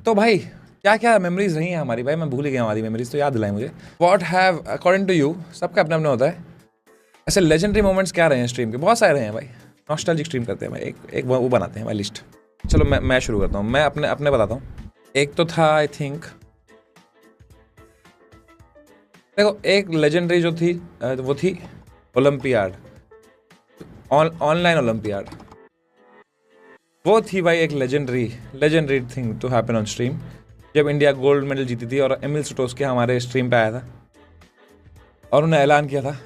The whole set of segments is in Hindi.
तो भाई क्या क्या मेमोरीज रही हैं हमारी, भाई मैं भूल ही गया हमारी मेमोरीज, तो याद दिलाई मुझे। What have according to you, सबका अपना अपना होता है, ऐसे लेजेंडरी मोमेंट्स क्या रहे हैं स्ट्रीम के? बहुत सारे रहे हैं भाई, नॉस्टैल्जिक स्ट्रीम करते हैं भाई, एक वो बनाते हैं भाई लिस्ट। चलो मैं शुरू करता हूँ, मैं अपने अपने बताता हूँ। एक तो था आई थिंक, देखो एक लेजेंडरी जो थी वो थी ओलंपियाड, ऑनलाइन ओलंपियाड। वो थी भाई एक legendary thing to happen on stream, जब इंडिया गोल्ड मेडल जीती थी और एमिल सुटोस्की हमारे स्ट्रीम पे आया था और उन्होंने ऐलान किया था।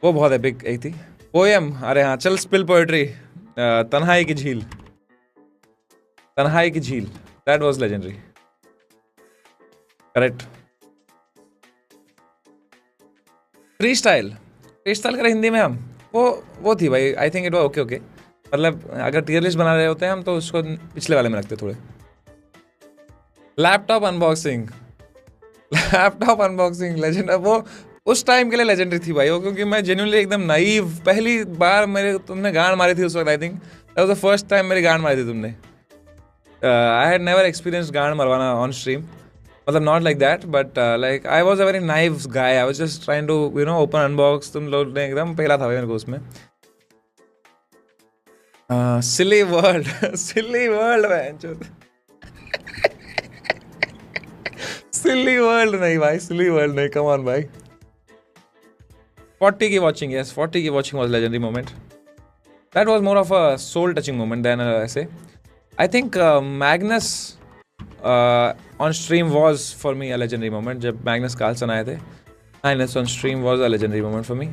वो बहुत एपिक एक थी। पोएम, अरे हाँ चल स्पिल पोएट्री, तन्हाई की झील, तन्हाई की झील, that was legendary, correct. Free style करें हिंदी में हम, वो थी भाई, आई think it was okay okay. मतलब अगर टियर लिस्ट बना रहे होते हैं हम तो उसको पिछले वाले में रखते थोड़े। लैपटॉप अनबॉक्सिंग लेजेंड, वो उस टाइम के लिए लेजेंडरी थी भाई वो, क्योंकि मैं जेन्युइनली एकदम नाइव, पहली बार तुमने गांड मारी थी उस वक्त, आई think that was the first time मेरी गांड मारी थी तुमने। आई हैड नेवर एक्सपीरियंस्ड गांड मरवाना ऑन स्ट्रीम, मतलब not like that, but like I was a very naive guy, I was just trying to open unbox. तुम लोग ने एकदम पहला था भाई मेरे को उसमें। सिली वर्ल्ड सिली वर्ल्ड सिली वर्ल्ड नहीं भाई, सिली वर्ल्ड नहीं, कम ऑन भाई। 40 की वॉचिंग, यस 40 की watching was legendary moment, that was more of a soul touching moment than ऐसे। I think Magnus on stream was for me a legendary moment, जब मैग्नस कार्लसन आए थे। Magnus on stream was a legendary moment for me.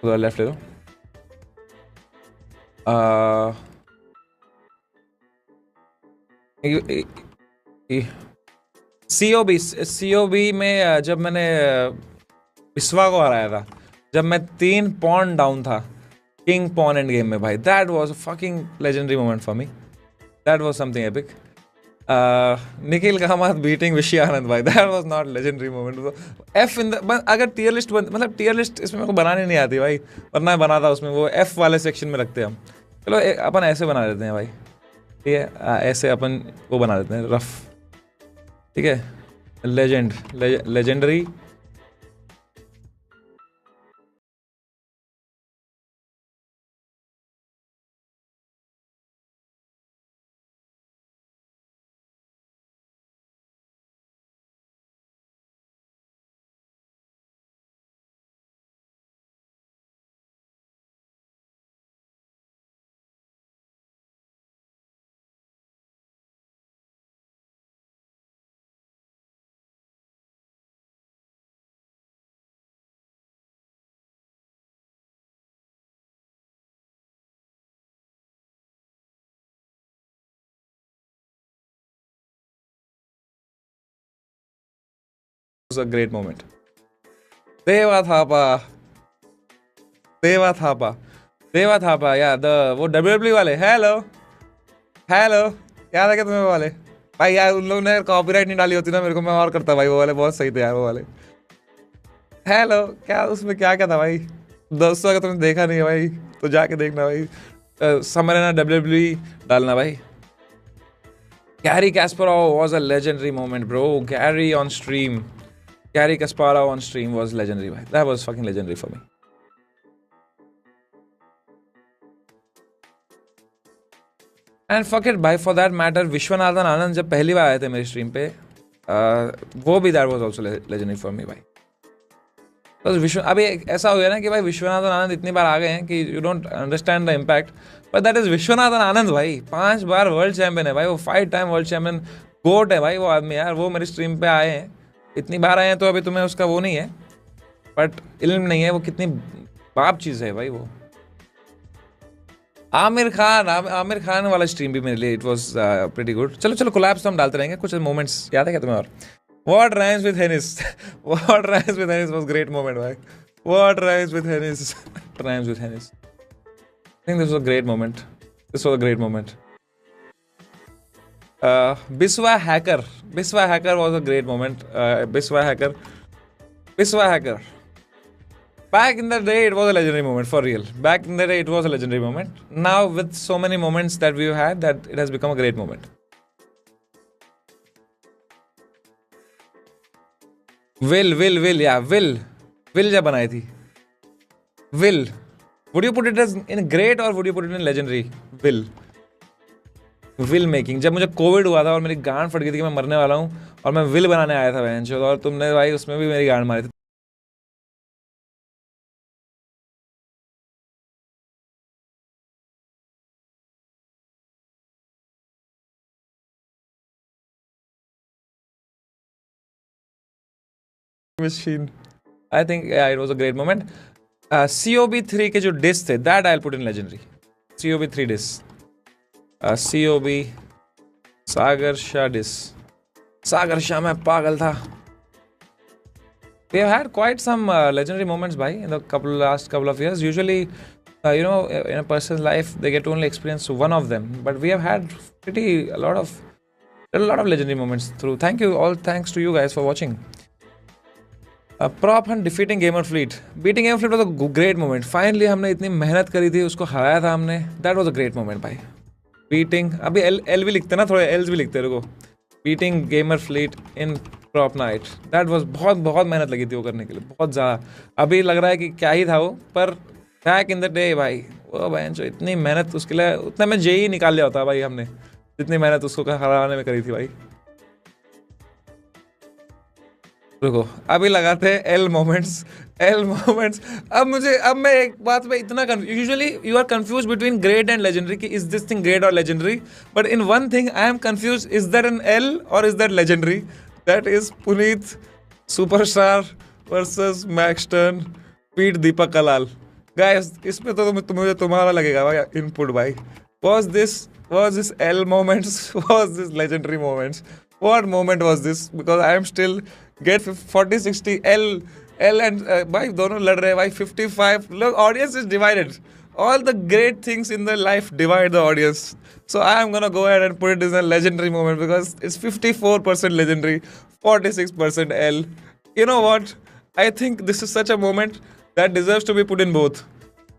थोड़ा लेफ्ट ले दो। सीओबी में जब मैंने बिस्वा को हराया था, जब मैं 3 पॉन डाउन था किंग पॉन एंड गेम में भाई, that was a fucking legendary moment for me, that was something epic. Nikhil Kamat beating विशी आनंद भाई, that was not legendary moment. F in the, अगर टियर लिस्ट मतलब टियर लिस्ट इसमें मेरे को बनाने नहीं आती भाई, वरना बना था उसमें, वो एफ वाले सेक्शन में रखते हैं हम। चलो अपन ऐसे बना देते हैं भाई, ठीक है, ऐसे अपन वो बना देते हैं रफ, ठीक है। Legendary was a great moment. देवा थापा यार, वो WWE वाले, हेलो याद है क्या तुम्हें वो वाले? भाई यार उन लोगों ने कॉपीराइट नहीं डाली होती ना मेरे को, मैं और करता भाई, वो वाले बहुत सही थे यार वो वाले। हेलो, क्या उसमें क्या क्या था भाई? दोस्तों अगर तुमने देखा नहीं है भाई तो जाके देखना भाई, समरना WWE डालना भाई। Gary Kasparov was a legendary moment, bro. Gary Kasparov on stream was legendary, bhai. That was fucking legendary for me. And fuck it, bhai, for that matter, Viswanathan Anand जब पहली बार आए थे मेरी स्ट्रीम पे, वो भी that was also legendary for me, भाई। तो अभी ऐसा हो गया ना कि भाई विश्वनाथन आनंद इतनी बार आ गए हैं कि you don't understand the impact, but that is Viswanathan Anand भाई, 5 बार वर्ल्ड चैंपियन है भाई वो, 5 टाइम वर्ल्ड चैंपियन, गोट है भाई वो आदमी यार। वो मेरी स्ट्रीम पे आए हैं, इतनी बार आए हैं तो अभी तुम्हें उसका वो नहीं है, बट इल्म नहीं है वो कितनी बाप चीज़ है भाई वो। आमिर खान वाला स्ट्रीम भी मेरे लिए इट वाज प्रीटी गुड। चलो कोलैब्स तो हम डालते रहेंगे, कुछ मोमेंट्स याद है क्या तुम्हें? और What rhymes with Hennis? What rhymes with Hennis was great moment, भाई। What rhymes with Hennis? Rhymes with Hennis. I think this was a great moment. Biswa Hacker was a great moment. Biswa Hacker. Back in the day, it was a legendary moment, for real. Back in the day, it was a legendary moment. Now, with so many moments that we've had, that it has become a great moment. विल या विल जब बनाई थी विल, would you put it as in great और would you put it in legendary? विल मेकिंग, जब मुझे कोविड हुआ था और मेरी गांड फट गई थी कि मैं मरने वाला हूँ और मैं विल बनाने आया था बहन, और तुमने भाई उसमें भी मेरी गांड मारी थी। Machine, I think it was a great moment. COB3 के जो डिस थे that I put in legendary. COB3 diss, COB Sagar Shah diss, Sagar Shah मैं पागल था। We have had quite some legendary moments, bhai, in the last couple of years. Usually, in a person's life, they get to only experience one of them. But we have had a lot of legendary moments through. Thanks to you guys for watching. Prop hunt defeating gamer fleet. Beating gamer fleet was a great moment. Finally, हमने इतनी मेहनत करी थी, उसको हराया था हमने. That was a great moment, भाई. Beating, अभी L भी लिखते ना, थोड़े L's भी लिखते रुको. Beating gamer fleet in prop night. That was बहुत मेहनत लगी थी वो करने के लिए, बहुत ज़्यादा. अभी लग रहा है कि क्या ही था वो, पर back in the day भाई, वो बहन जो इतनी मेहनत उसके लिए, उतना में जेई निकाल लिया होता भाई हमने, जितनी मेहनत उसको हराने में करी थी भाई. रुको अभी लगाते हैं एल मोमेंट्स. अब मैं एक बात में इतना usually you are confuse between great and legendary कि इज दिस थिंग ग्रेट और legendary, but in one thing I am confuse, is that an L और is that legendary? That is Puneet superstar versus Maxtern पीट दीपक कलाल. गाइस इसमें तो मुझे तुम्हारा लगेगा भाई इनपुट भाई. was this L moments? Was this legendary moments? What moment was this? Because I am still get 40-60 L and भाई दोनों लड़ रहे हैं भाई. 55 look, audience is divided. All the great things in the life divide the audience. So I am gonna go ahead and put it as a legendary moment because it's 54% legendary, 46% L. You know what? I think this is such a moment that deserves to be put in both.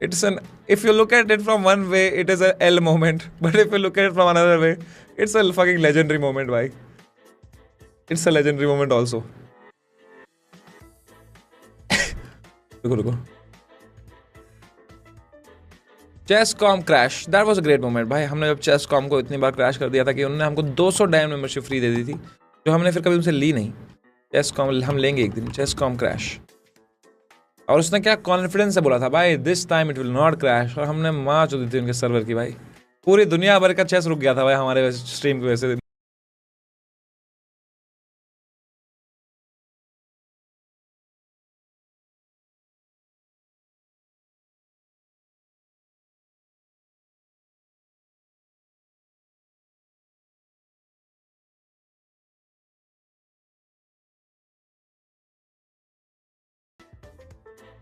If you look at it from one way, it is a L moment. But if you look at it from another way, it's a fucking legendary moment, bhai. It's a legendary moment also. रुको. Chess com crash, that was a great moment भाई. हमने जब चेसकॉम को इतनी बार क्रैश कर दिया था कि उन्होंने हमको 200 डायमंड मेंबरशिप फ्री दे दी थी, जो हमने फिर कभी उनसे ली नहीं. चेसकॉम हम लेंगे एक दिन, चेसकॉम क्रैश. और उसने क्या कॉन्फिडेंस से बोला था भाई, this time it will not crash, और हमने मार चुकी थी उनके सर्वर की भाई. पूरी दुनिया भर का चेस रुक गया था भाई हमारे स्ट्रीम की वजह से.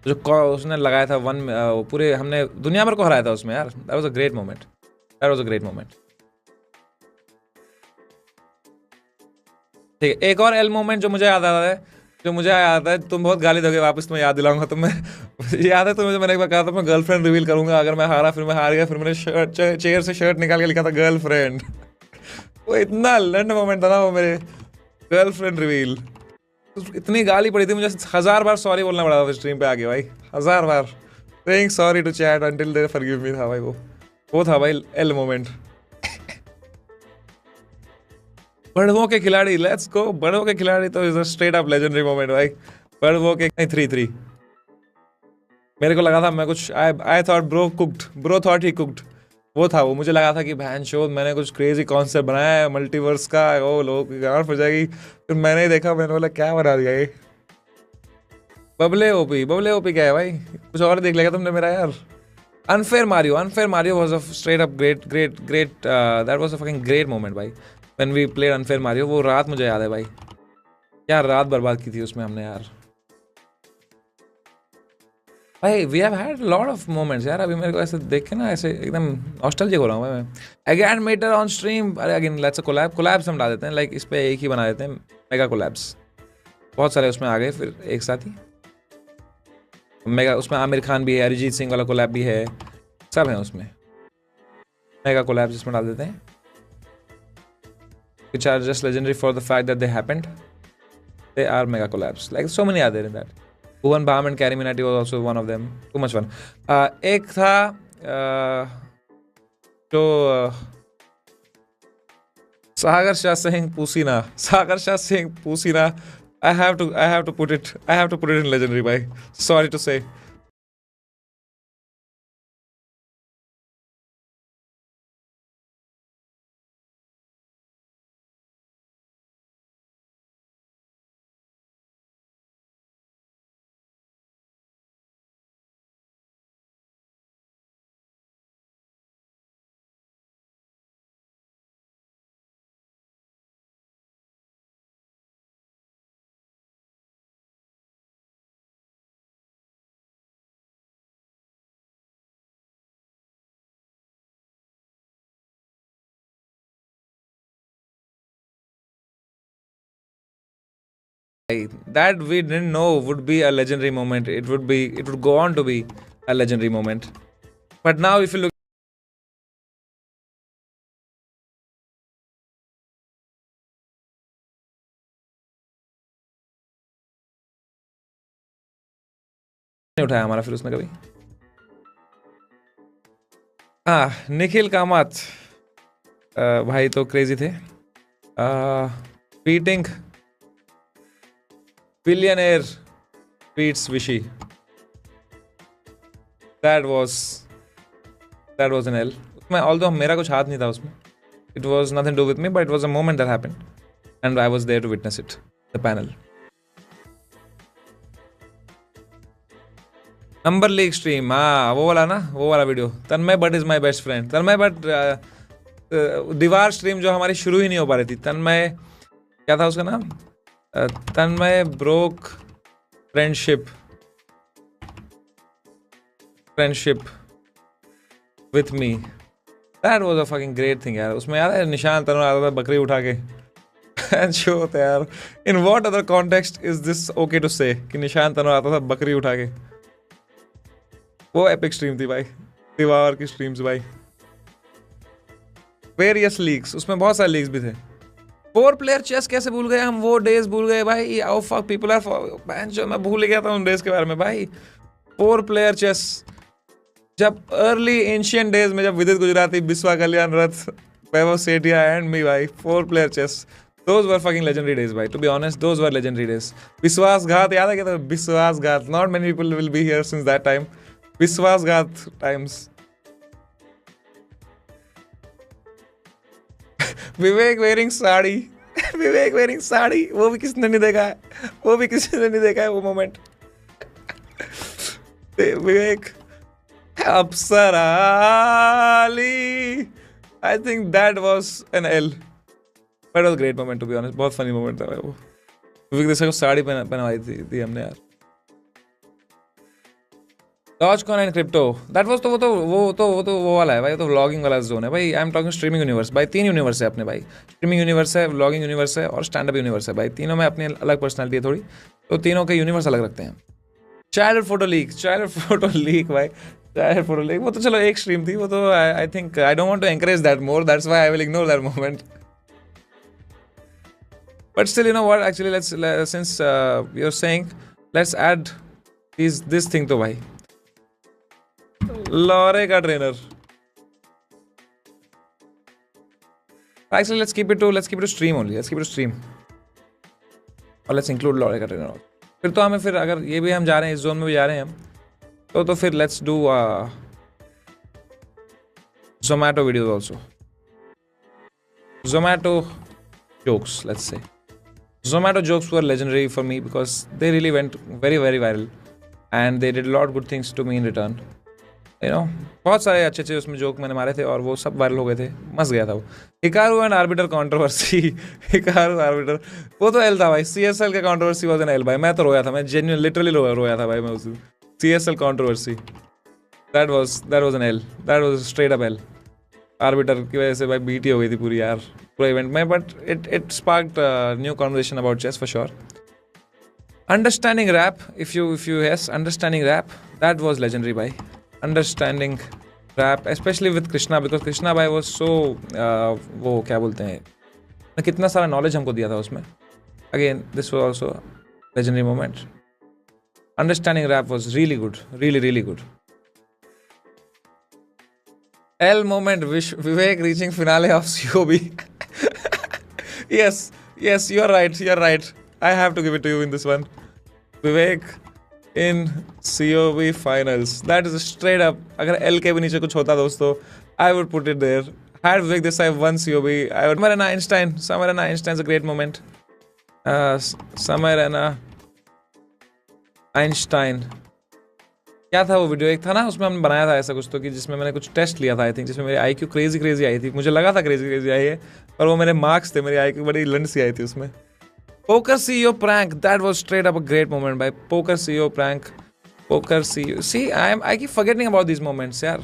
जो उसने लगाया था पूरे हमने दुनिया भर को हराया था उसमें यार. That was a great moment. ठीक है, एक और एल मोमेंट जो मुझे याद आता है, तुम बहुत गाली दोगे वापस, तुम्हें याद दिलाऊंगा. याद है तुम्हें, मैंने एक बार कहा था मैं गर्लफ्रेंड रिवील करूंगा अगर मैं हारा, फिर मैं हार गया, फिर मैंने चेयर से शर्ट निकाल के लिखा था गर्लफ्रेंड. वो इतना लंड मोमेंट था ना वो मेरे, गर्लफ्रेंड रिवील. इतनी गाली पड़ी थी मुझे, 1000 बार सॉरी बोलना पड़ा था स्ट्रीम पे आके भाई, 1000 बार. Saying sorry to chat until they forgive me था भाई. वो था भाई एल मोमेंट. बड़वों के खिलाड़ी, लेट्स गो. बड़वों के खिलाड़ी तो is a straight up legendary moment भाई. बड़वों के 3-3 मेरे को लगा था मैं कुछ I thought bro thought he cooked. वो था, वो मुझे लगा था कि बहन शो मैंने कुछ क्रेजी कॉन्सेप्ट बनाया है मल्टीवर्स का, ओ लोगों की गांड फट जाएगी. फिर मैंने ही देखा, मैंने बोला क्या बना दिया ये. बबले ओपी क्या है भाई, कुछ और देख लेगा तुमने मेरा यार. Unfair Mario was a straight up great that was a fucking great moment भाई. When we played unfair Mario, वो रात मुझे याद है भाई, क्या रात बर्बाद की थी उसमें हमने यार. भाई we have had lot of moments यार. अभी मेरे को ऐसे देख के ना ऐसे एकदम नॉस्टैल्जिक हो रहा हूँ मैं. Again matter on stream. अरे अगेन लेट्स अ कोलैब्स हम डाल देते हैं, लाइक इस पे एक ही बना देते हैं मेगा कोलैब्स. बहुत सारे उसमें आ गए फिर एक साथ ही. मेगा उसमें आमिर खान भी है, अरिजीत सिंह वाला कोलैब भी है, सब है उसमें. मेगा कोलैब्स इसमें डाल देते हैं, which are just legendary for the fact that they happened. they are mega collabs. Like so many are there in that. Bhuvan Bam and Carrie Minati was also one of them. Too much fun. एक था जो Sagar Shah saying Pusina. Sagar Shah saying Pusina. I have to put it in legendary, bhai. Sorry to say. That we didn't know would be a legendary moment. It would go on to be a legendary moment. But now if you look नहीं उठाया हमारा फिर उसने कभी निखिल कामत भाई तो क्रेजी थे beating billionaire beats Vishy that was an L उसमें ऑल्दो मेरा कुछ हाथ नहीं था उसमें it was nothing do with me but it was a moment that happened and I was there to witness it the panel number league stream वो वाला video Tanmay but is my best friend Tanmay but दीवार स्ट्रीम जो हमारी शुरू ही नहीं हो पा रही थी तन्मय क्या था उसका नाम Tanmay broke friendship with me that was a fucking great thing यार उसमें यार निशान तनवर आता था बकरी उठा के शो होता यार in what other context is this okay to say कि निशान तनवर आता था बकरी उठा के वो एपिक स्ट्रीम थी भाई दीवार की स्ट्रीम्स भाई वेरियस लीग्स उसमें बहुत सारे लीग्स भी थे 4 प्लेयर चेस कैसे भूल गए हम वो डेज भूल गए भाई आओ फक पीपल आर जो मैं भूल गया था उन डेज के बारे में भाई 4 प्लेयर चेस जब अर्ली एंशियंट डेज में जब विदित गुजराती बिस्वा कल्याण रथ वैभव सेठिया एंड मी भाई 4 player chess those were fucking legendary days भाई to be honest those were legendary days विश्वासघात याद है क्या था विश्वासघात not many people will be here since that time विश्वासघात times विवेक वेयरिंग साड़ी वो भी किसने नहीं देखा है वो मोमेंट विवेक अप्सरा I think that was an L but was great moment to be honest बहुत फनी मोमेंट था वो विवेक जैसे को साड़ी पहनवाई थी हमने यार Dogecoin and crypto that was वो वाला है भाई तो व्लॉगिंग वाला जोन है भाई I am talking streaming universe भाई 3 यूनिवर्स है अपने भाई स्ट्रीमिंग यूनिवर्स है व्लॉगिंग यूनिवर्स है और स्टैंड अप यूनिवर्स है भाई तीनों में अपनी अलग पर्सनालिटी है थोड़ी तो तीनों के यूनिवर्स अलग रखते हैं चाइल्डहुड फोटो लीक भाई चाइल्डहुड फोटो लीक वो तो चलो एक स्ट्रीम थी वो तो I think I don't want to encourage that more that's why I will ignore that moment but still you know what actually let's since you are saying let's add this thing तो भाई लॉरे का trainer actually let's keep it to stream only let's keep it to stream और let's include लॉरे का ट्रेनर फिर तो हमें फिर अगर ये भी हम जा रहे हैं इस जोन में भी जा रहे हैं हम तो फिर let's do Zomato videos also Zomato jokes let's say Zomato jokes were legendary for me because they really went very very viral and they did a lot of good things to me in return you know बहुत सारे अच्छे उसमें जोक मैंने मारे थे और वो सब वायरल हो गए थे मस्त गया था वो Hikaru and arbiter controversy Hikaru arbiter वो तो एल था भाई सीएसएल का कंट्रोवर्सी वाज एन एल भाई मैं तो रोया था मैं जेन्युइन लिटरली रोया था भाई मैं उस CSL controversy that was an L that was straight up L arbiter की वजह से भाई बीटी हो गई थी पूरी यार पूरा इवेंट में but it sparked new conversation about chess for sure understanding rap if you yes understanding rap that was legendary भाई understanding rap specially with Krishna because Krishna भाई वाज सो वो क्या बोलते हैं कितना सारा नॉलेज हमको दिया था उसमें Again, this was also a legendary moment. Understanding rap was really good, really good. L moment, Vivek reaching finale of COB. Yes, you're right. I have to give it to you in this one. Vivek in COB finals. That is straight up. अगर L के भी नीचे कुछ होता दोस्तों, I would put it there. Had Vivek this I won COB, I would. Samayraina Einstein's a great moment. Samayraina Einstein. क्या था वो वीडियो? एक था ना, उसमें हमने बनाया था ऐसा कुछ तो, कि जिसमें मैंने कुछ टेस्ट लिया था आई थिंक, जिसमें मेरी IQ क्रेजी आई थी. मुझे लगा था क्रेजी आई है, पर वो मेरे मार्क्स थे, मेरी IQ बड़ी लंड सी आई थी उसमें. Poker CEO prank, that was straight up a great moment भाई. Poker CEO prank, poker CEO. See I keep forgetting about this moments यार.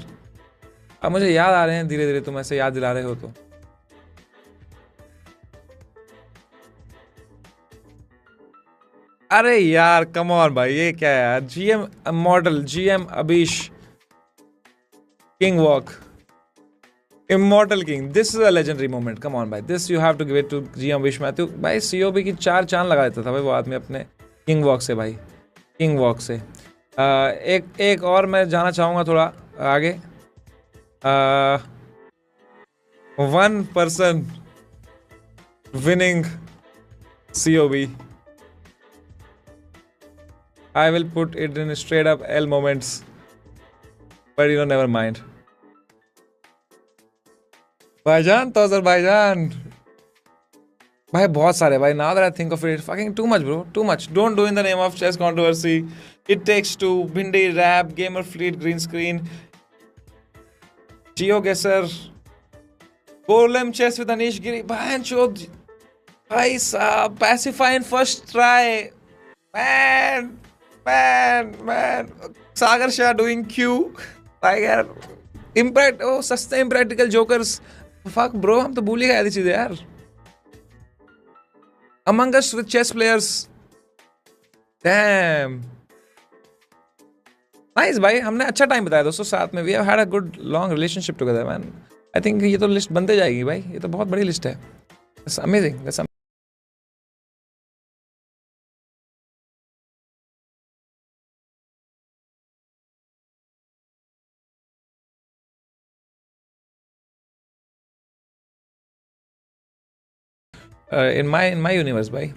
अब मुझे याद आ रहे हैं धीरे धीरे, तुम ऐसे याद दिला रहे हो तो. अरे यार कम ऑन भाई, ये क्या है यार? GM मॉडल, GM अबीश, king walk, immortal king. This is a legendary moment. Come on भाई, this you have to give it to GM विश मैथ्यू भाई. COB की 4 चांद लगा देता था भाई वो आदमी अपने किंग वॉक से भाई, किंग वॉक से. एक और मैं जाना चाहूँगा थोड़ा आगे. One person winning COB. I will put it in straight up L moments. But never mind. भाईजान तो भाईजान भाई बहुत सारे भाई. Now that I think of it, it's fucking too much bro, too much. Don't do in the name of chess controversy. It takes two. Bindi rap, gamer fleet, green screen, GeoGuessr, Golem chess with Anish Giri. भाई साहब, pacify in first try. Man, Sagar Shah doing Q. भाई यार, सस्ते इम्प्रैक्टिकल जोकर्स. फक ब्रो, हम तो भूल ही गए थी चीजें यार. Among Us with chess players. Damn. Nice भाई, हमने अच्छा टाइम बताया दोस्तों साथ में. We have had a good long relationship together man. I think ये तो लिस्ट बनते जाएगी भाई, ये तो बहुत बड़ी लिस्ट है. That's amazing. In my universe भाई.